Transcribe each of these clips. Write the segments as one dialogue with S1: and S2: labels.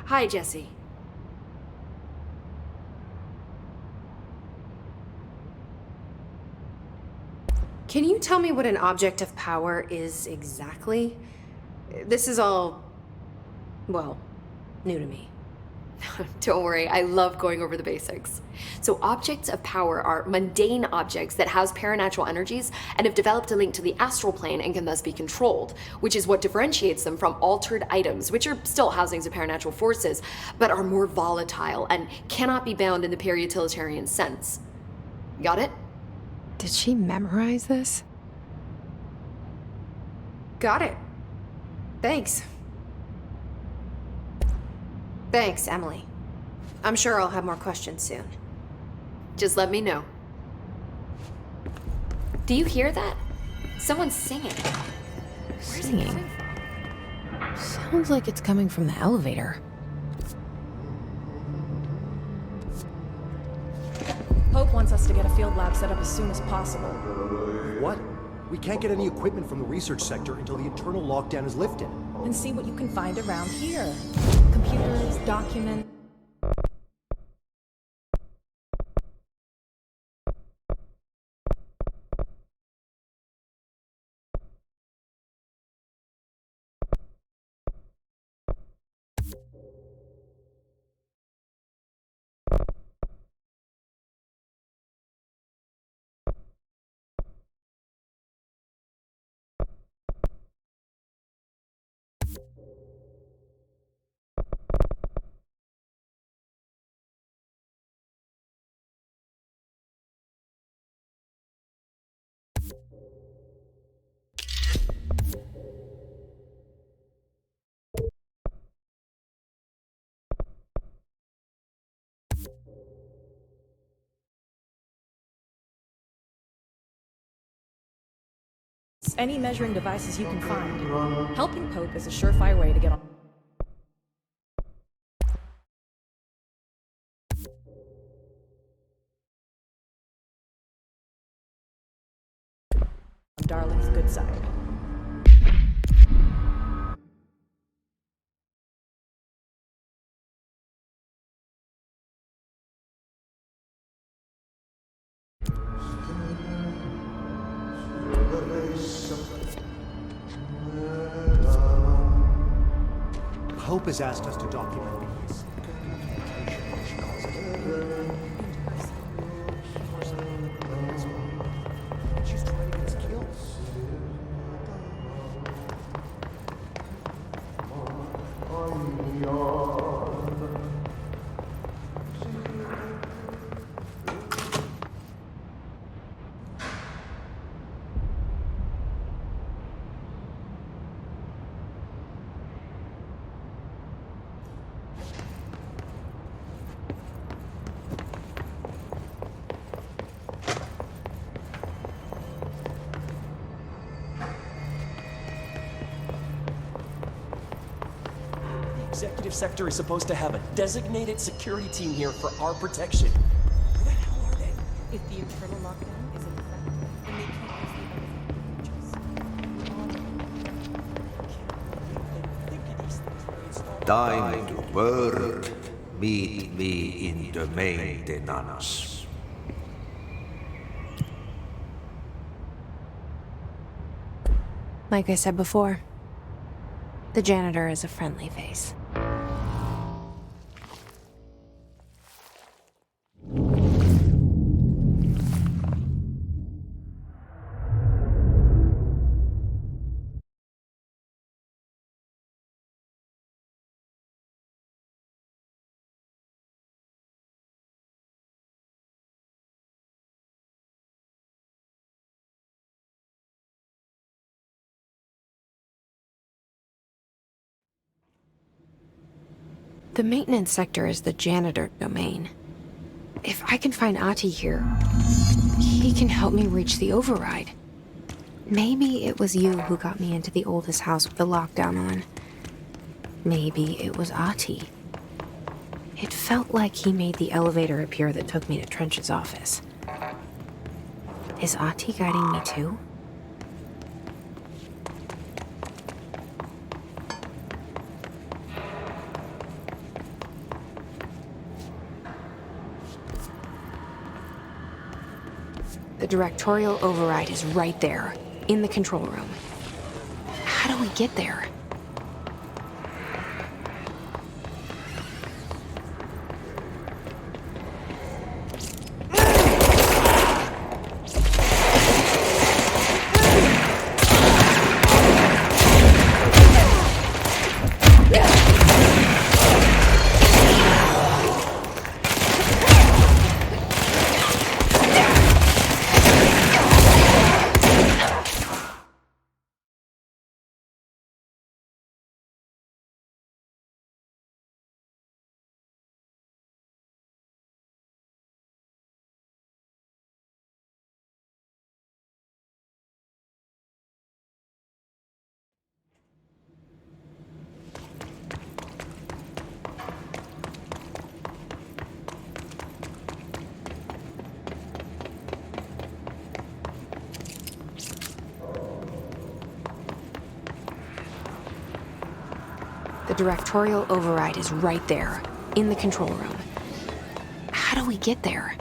S1: Hi, Jesse. Can you tell me what an object of power is exactly? This is all, well, new to me. Don't worry, I love going over the basics. So objects of power are mundane objects that house paranatural energies and have developed a link to the astral plane and can thus be controlled, which is what differentiates them from altered items, which are still housings of paranatural forces, but are more volatile and cannot be bound in the pure utilitarian sense. Got it?
S2: Did she memorize this?
S1: Got it. Thanks. Thanks, Emily. I'm sure I'll have more questions soon. Just let me know. Do you hear that? Someone's singing. Where's it coming from?
S2: Sounds like it's coming from the elevator.
S3: Pope wants us to get a field lab set up as soon as possible.
S4: What? We can't get any equipment from the research sector until the internal lockdown is lifted.
S3: And see what you can find around here. Computers, documents. Any measuring devices you can find. Helping Pope is a surefire way to get on. Darling's good side.
S4: Hope has asked us to document these. She's trying to get us killed.
S5: Executive sector is supposed to have a designated security team here for our protection. Where the hell are they?
S3: If the internal lockdown is in effect, then they can't use the other.
S6: Time to work. Meet me in the maintenance.
S2: Like I said before, the janitor is a friendly face. The maintenance sector is the janitor domain. If I can find Ahti here, he can help me reach the override. Maybe it was you who got me into the oldest house with the lockdown on. Maybe it was Ahti. It felt like he made the elevator appear that took me to Trench's office. Is Ahti guiding me too? The directorial override is right there, in the control room. How do we get there? The directorial override is right there, in the control room. How do we get there?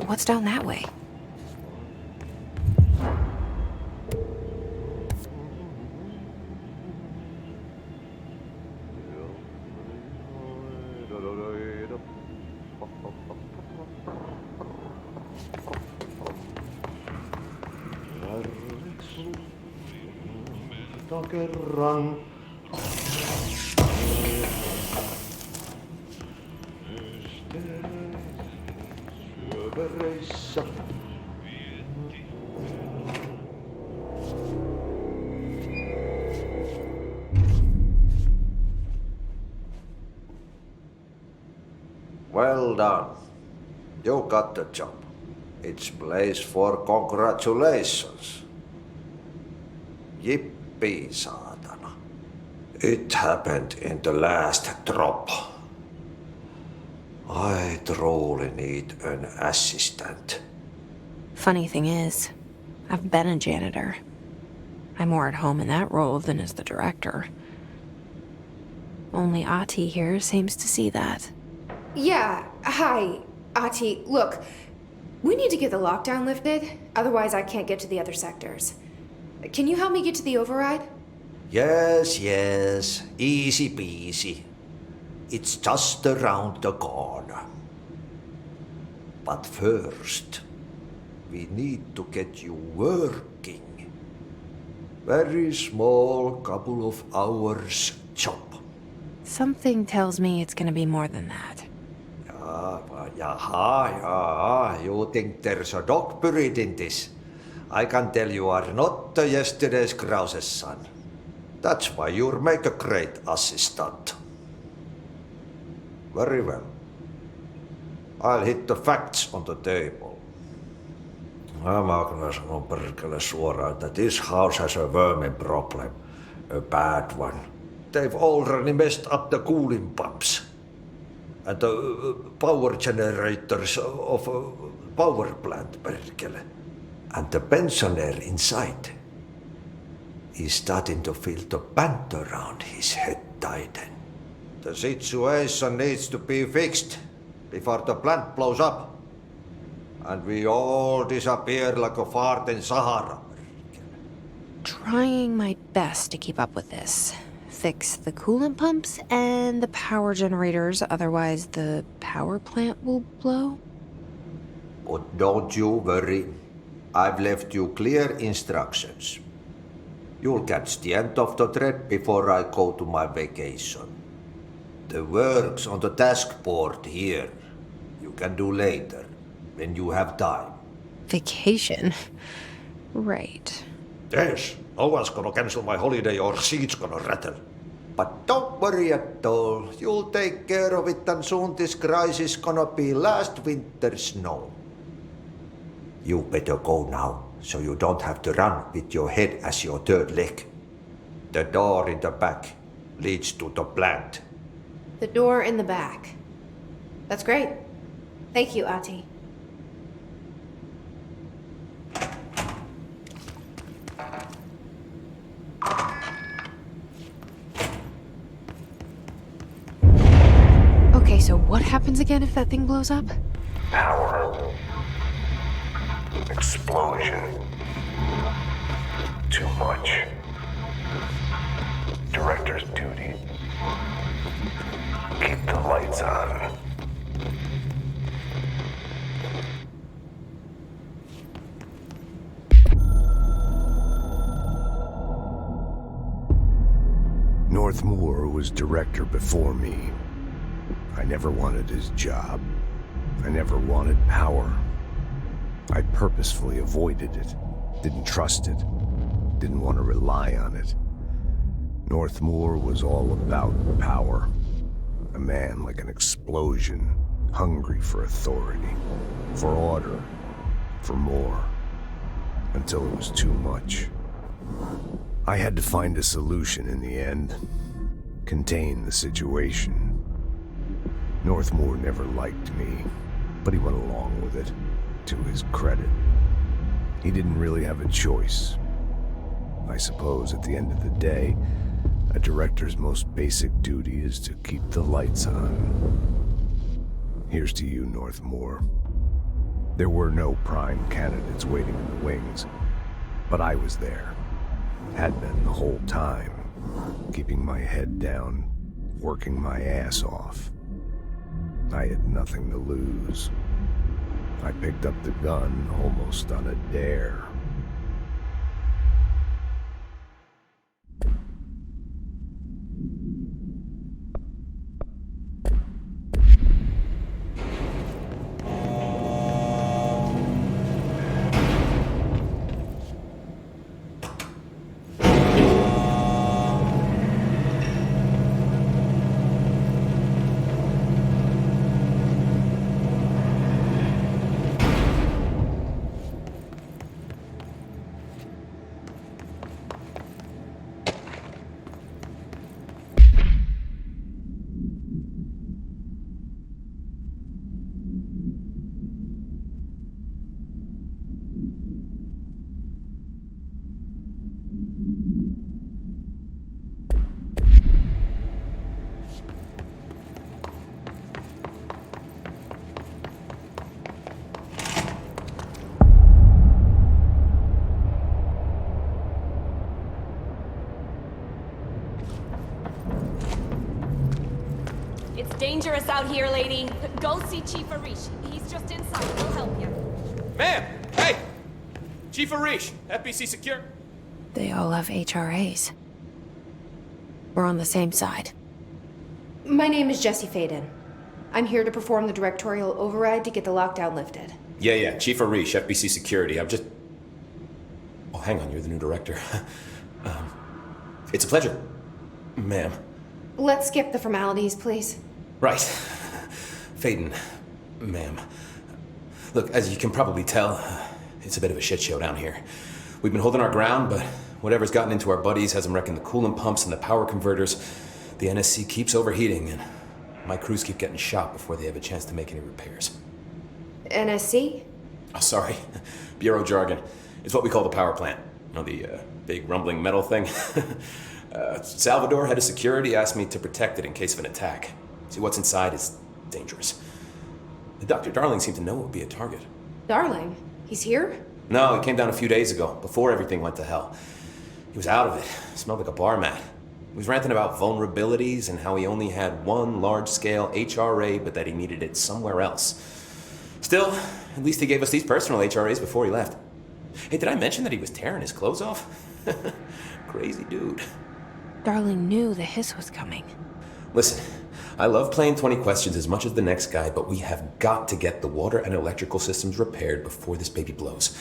S2: What's down that way?
S6: kerran. Syövereissä. Well done. You got the job. It's place for congratulations. Yippee, saatana. It happened in the last drop. I truly need an assistant.
S2: Funny thing is, I've been a janitor. I'm more at home in that role than as the director. Only Ahti here seems to see that.
S1: Yeah, hi, Ahti. Look, we need to get the lockdown lifted, otherwise I can't get to the other sectors. Can you help me get to the override?
S6: Yes, easy peasy. It's just around the corner. But first, we need to get you working. Very small, couple of hours job.
S2: Something tells me it's gonna be more than that.
S6: You think there's a dog buried in this? I can tell you are not yesterday's Krause's son. That's why you'll make a great assistant. Very well. I'll hit the facts on the table. Mä kyllä sanon perkele suoraan, that this house has a vermin problem. A bad one. They've already messed up the cooling pumps. And the power generators of a power plant, perkele. And the pensioner inside is starting to feel the band around his head tighten. The situation needs to be fixed before the plant blows up. And we all disappear like a fart in Sahara.
S2: Trying my best to keep up with this. Fix the coolant pumps and the power generators, otherwise the power plant will blow.
S6: But don't you worry. I've left you clear instructions. You'll catch the end of the thread before I go to my vacation. The work's on the task board here. You can do later, when you have time.
S2: Vacation? Right.
S6: Yes, no one's gonna cancel my holiday or seat's gonna rattle. But don't worry at all. You'll take care of it and soon this crisis gonna be last winter's snow. You better go now, so you don't have to run with your head as your third leg. The door in the back leads to the plant.
S1: The door in the back. That's great. Thank you, Ahti.
S2: Okay, so what happens again if that thing blows up?
S7: Power. Explosion. Too much. Director's duty. Keep the lights on.
S8: Northmoor was director before me. I never wanted his job. I never wanted power. I purposefully avoided it, didn't trust it, didn't want to rely on it. Northmoor was all about power. A man like an explosion, hungry for authority, for order, for more, until it was too much. I had to find a solution in the end, contain the situation. Northmoor never liked me, but he went along with it, to his credit. He didn't really have a choice. I suppose at the end of the day, a director's most basic duty is to keep the lights on. Here's to you, Northmoor. There were no prime candidates waiting in the wings, but I was there. Had been the whole time, keeping my head down, working my ass off. I had nothing to lose. I picked up the gun almost on a dare.
S9: dangerous out here, lady. Go see Chief Arish. He's just inside. He'll help you.
S5: Ma'am! Hey! Chief Arish, FBC secure?
S2: They all have HRAs. We're on the same side.
S1: My name is Jesse Faden. I'm here to perform the Directorial Override to get the lockdown lifted.
S5: Yeah, Chief Arish, FBC security. I'm just... Oh, hang on, you're the new director. It's a pleasure, ma'am.
S1: Let's skip the formalities, please.
S5: Right. Faden, ma'am. Look, as you can probably tell, it's a bit of a shit show down here. We've been holding our ground, but whatever's gotten into our buddies has them wrecking the coolant pumps and the power converters. The NSC keeps overheating, and my crews keep getting shot before they have a chance to make any repairs.
S1: NSC?
S5: Oh, sorry. Bureau jargon. It's what we call the power plant. You know, the big rumbling metal thing? Salvador, head of security, asked me to protect it in case of an attack. See, what's inside is dangerous. Dr. Darling seemed to know it would be a target.
S1: Darling? He's here?
S5: No, he came down a few days ago, before everything went to hell. He was out of it. Smelled like a bar mat. He was ranting about vulnerabilities and how he only had one large-scale HRA, but that he needed it somewhere else. Still, at least he gave us these personal HRAs before he left. Hey, did I mention that he was tearing his clothes off? Crazy dude.
S2: Darling knew the hiss was coming.
S5: Listen, I love playing 20 questions as much as the next guy, but we have got to get the water and electrical systems repaired before this baby blows.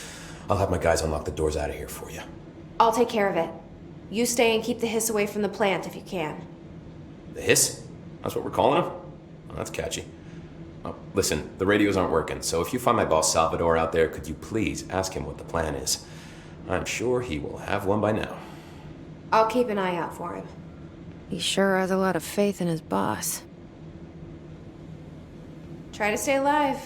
S5: I'll have my guys unlock the doors out of here for you.
S1: I'll take care of it. You stay and keep the hiss away from the plant if you can.
S5: The hiss? That's what we're calling him? Oh, that's catchy. Oh, listen, the radios aren't working, so if you find my boss Salvador out there, could you please ask him what the plan is? I'm sure he will have one by now.
S1: I'll keep an eye out for him.
S2: He sure has a lot of faith in his boss.
S1: Try to stay alive.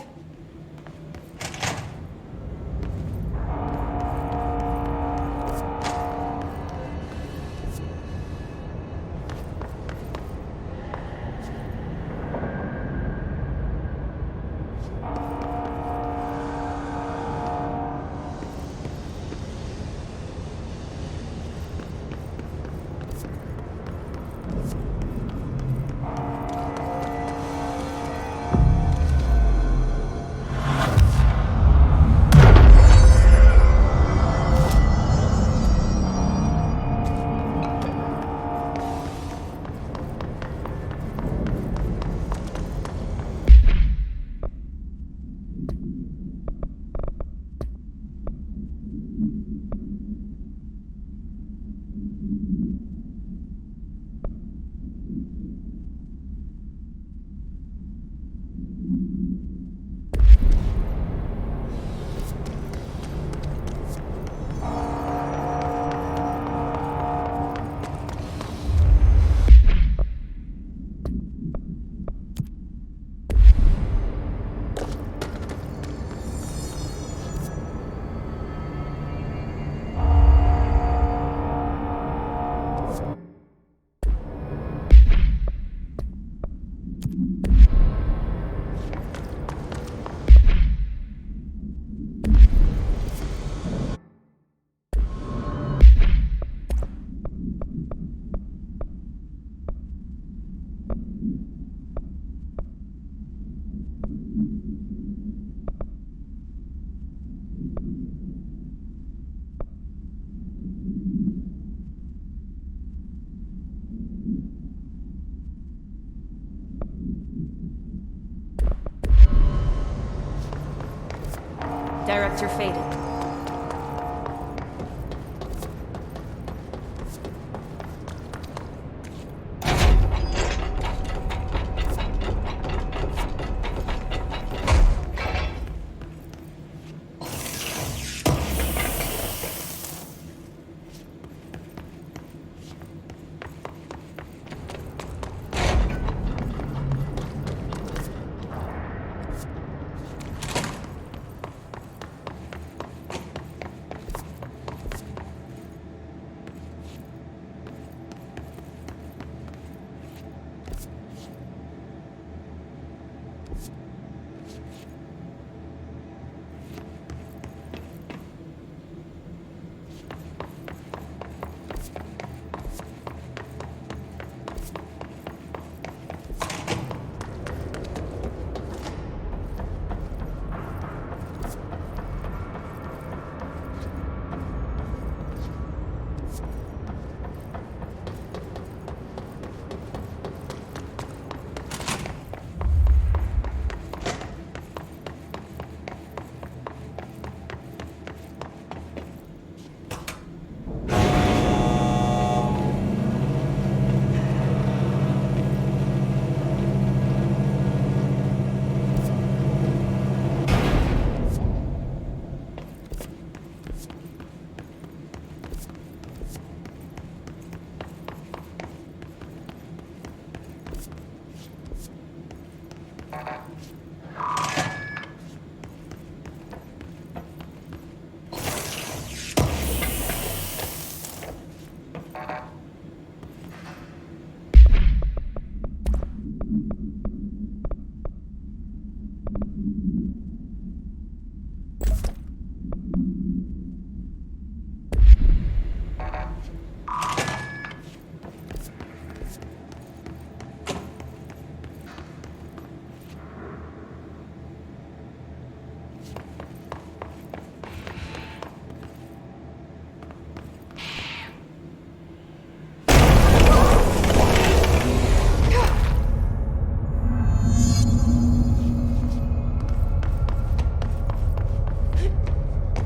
S9: Director Faden.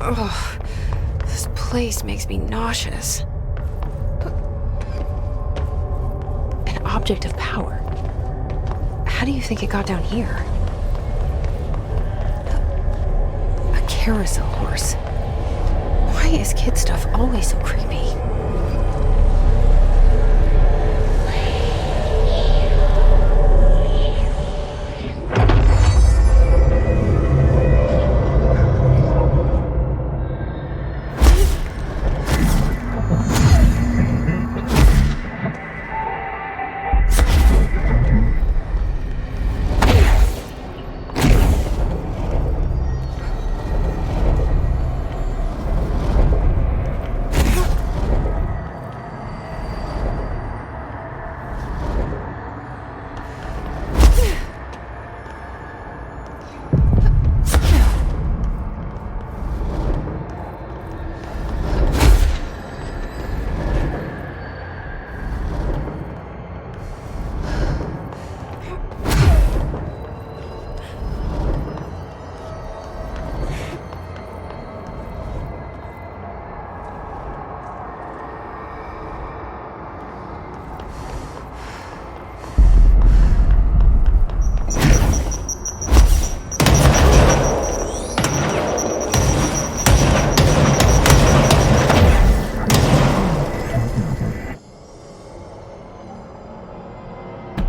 S2: Ugh, this place makes me nauseous. An object of power. How do you think it got down here? A carousel horse. Why is kid stuff always so creepy?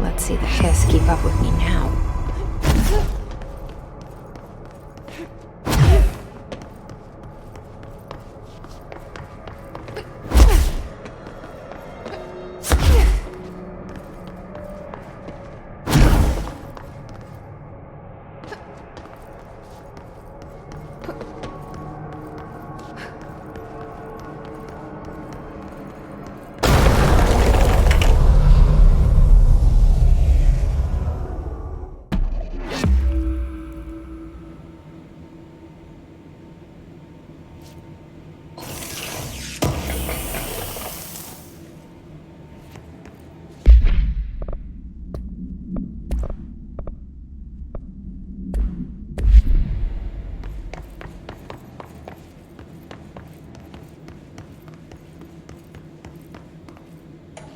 S2: Let's see the hiss keep up with me now.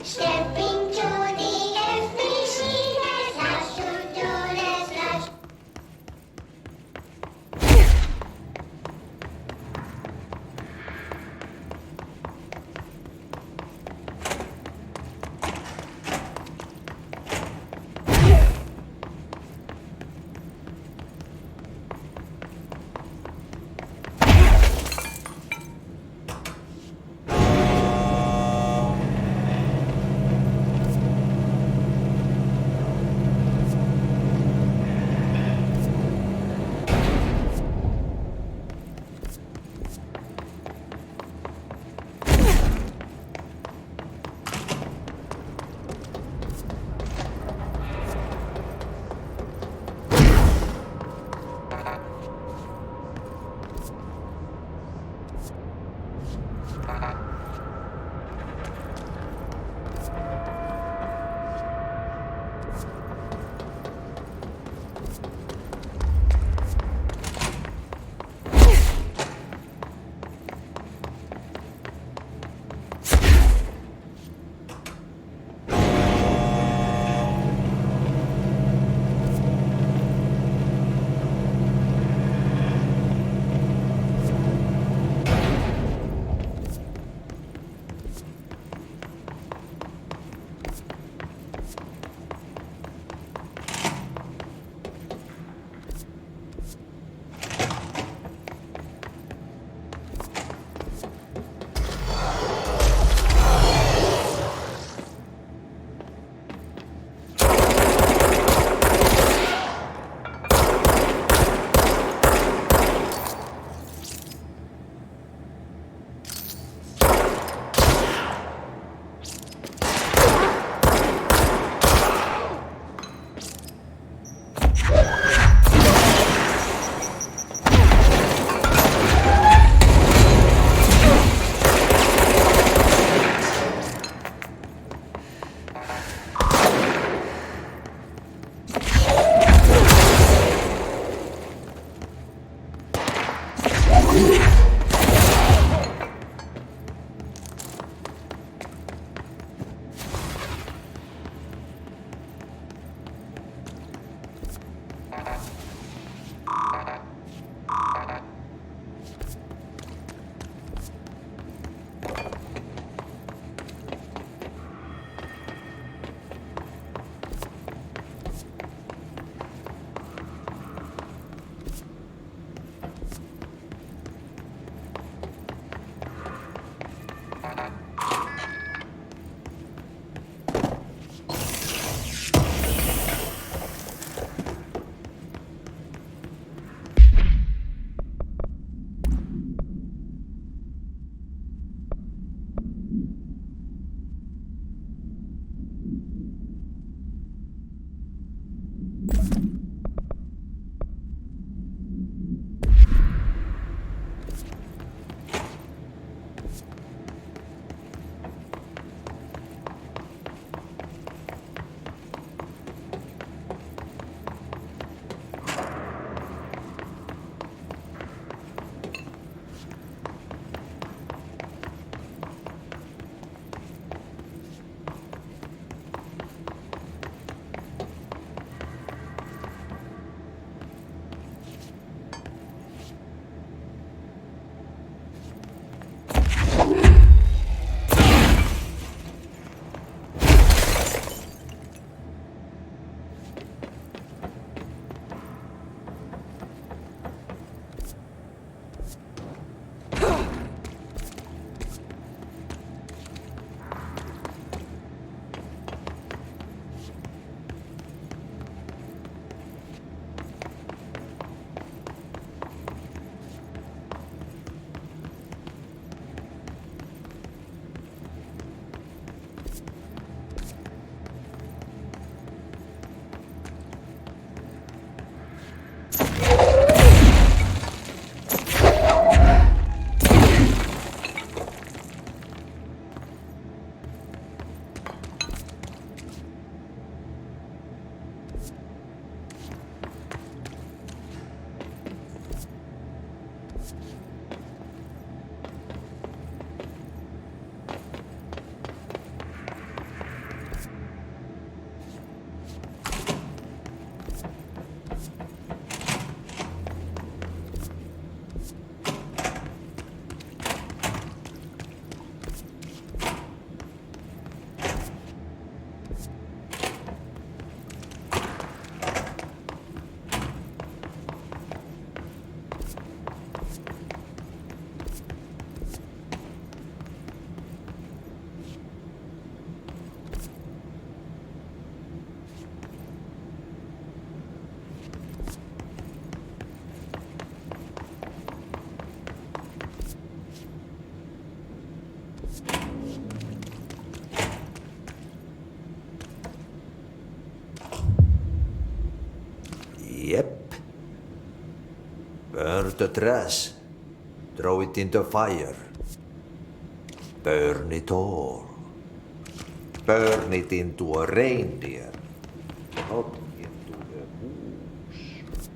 S10: Stepping to the FBC, there's lots to do, there's lots.
S6: the trash. Throw it in the fire. Burn it all. Burn it into a reindeer. Not into a moose.